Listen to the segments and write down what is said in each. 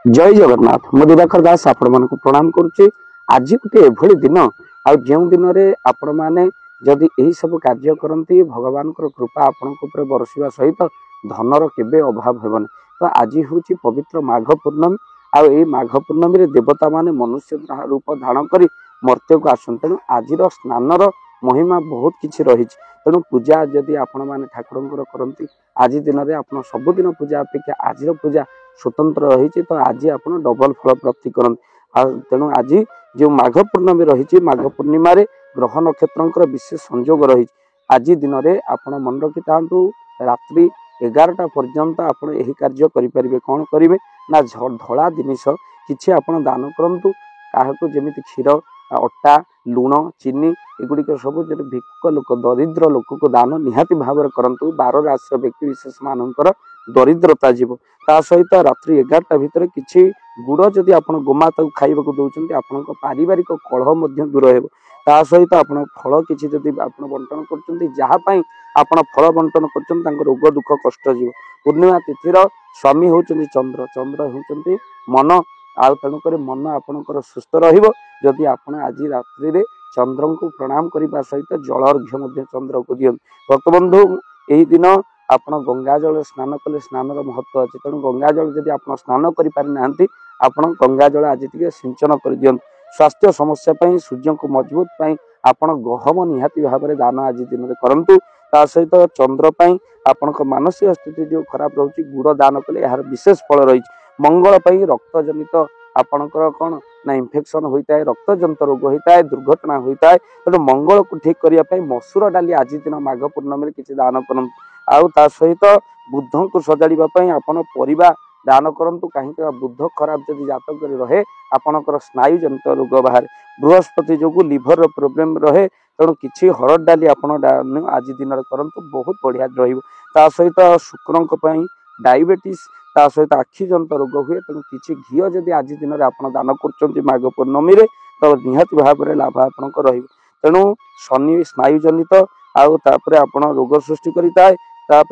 जय जगन्नाथ मु दिवाकर दास आपण मन प्रणाम करुच्ची। आज गोटे एभली दिन आउ दिन में आपण मैंने जदि यही सब कार्य करती भगवान कृपा आपण बरसवा सहित धनर केबे अभाव हेबनी। तो आज हूँ पवित्र माघ पूर्णमी आई माघ पूर्णमी देवता माने मनुष्य रूप धारण कर मर्त्य को आसन। तेणु आज स्नानर महिमा बहुत किसी रही। तेणु पूजा जदि आपण मैंने ठाकुर करती आज दिन में आप सबुदिन पूजा अपेक्षा आज पूजा स्वतंत्र रही। तो आज आप डबल फल प्राप्ति करते। तेणु आज जो माघ पूर्णमी रही माघ पूर्णिम ग्रह नक्षत्र विशेष संयोग रही। आज दिन में आप मन रखी था रात्रि 11टा पर्यंत आप कार्य करें। कौन करेंगे ना धला जिनिस कि आप दान करूँ क्या जमी क्षीर अटा लुण चीनी एगुड़िक सब जो भिक्षुक लोक दरिद्र लोक को दान निहाती भाव में करूँ। 12 राशि व्यक्ति विशेष मानकर दरिद्रता जीव ता सहित रात्रि 11टा भितर किसी गुड़ जदि आप गोमाता को खाइबा दौरान आपण पारिवारिक कलह दूर हो। ता सहित आप फल किसी जदि आप बंटन कर फल बंटन कर रोग दुख कष्ट जीव। पूर्णिमा तिथि स्वामी होउचंदी चंद्र चंद्र होउचंदी मन आ तेणुक मन आपणकर सुस्थ रही। आप आज रात्रि रे चंद्र को प्रणाम करने सहित जल अर्घ्य चंद्र को दियंतु। भक्तबंधु यही दिन आप गंगा जल स्नान कले स्नानर महत्व अच्छे। तेणु गंगा जल जब आप स्नान करें आप गंगा जल आज टे सिंचन कर दियंतु। स्वास्थ्य समस्या सूर्य को मजबूत आप गहम निहाती भाव में दान आज दिन में करंतु। ता सहित चंद्र आपण मानसिक स्थिति जो खराब रोचे गुड़ दान कले यार विशेष फल रही। मंगल रक्त जनित आपणकर कौन ना इन्फेक्शन होता है रक्त जनित रोग होता है दुर्घटना होता है। तेणु मंगल को ठीक करने मसूर डाली आज दिन माघ पूर्णमी किसी दान करूँ। आउ ता सहित बुद्ध को सजाड़ापी आपन परिवा दान करूँ। कहीं बुद्ध खराब जब जातक रहे आपणकर स्नायु जनित रोग बाहर बृहस्पति जो लिभर प्रोब्लेम रहे। तेणु किसी हरड़ डाली आप आज दिन में करूँ बहुत बढ़िया रहा। सहित शुक्र डायबिटीज ता सहित आखि जनित रोग हुए। तेणु किसी घी जदि आज दिन में आप दान कर माघ पूर्णमी तो निहाती भाव में लाभ आपंक रही। तेणु शनि स्नायु जनित आउे आप रोग सृष्टि करें।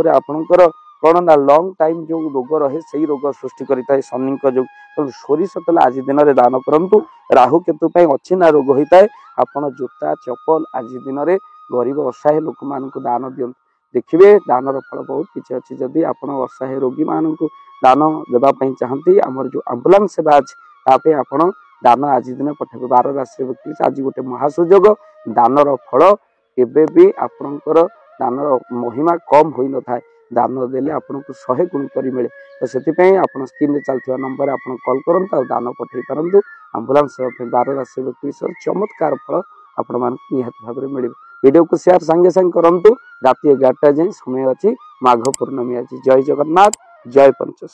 आपणकर कौन ना लंग टाइम जो रोग रहे से रोग सृष्टि करें शनि जो। तेणु सोरिष तेल आज दिन में दान करूँ। राहु केतु अच्छी ना रोग होता है आपड़ जोता चपल आज दिन में गरीब असहाय लोक मान दान दियंतु। देखिए दानर फल बहुत किसी अच्छी। जदि आप असहाय रोगी मान दान देवाई चाहती आमर जो आंबुलांस सेवा अच्छे आप दान आज दिन पठेबे। 12 राशि व्यक्ति आज गोटे महासुजोग दानर फल केबे भी आपणकर दानर महिमा कम हो न था। दान देले आपन को 100 गुण कर मिले। तो से आप स्क्रीन में चलता नंबर आप कॉल करते दान पठे पारंतु। आंबुलांस 12 राशि व्यक्ति चमत्कार फल आपण मान निहाती भाव में मिले। वीडियो को शेयर सांगे सांगे करंतु। राति 11टा जाए समय अच्छी माघ पूर्णमी आज। जय जगन्नाथ जय पंचश।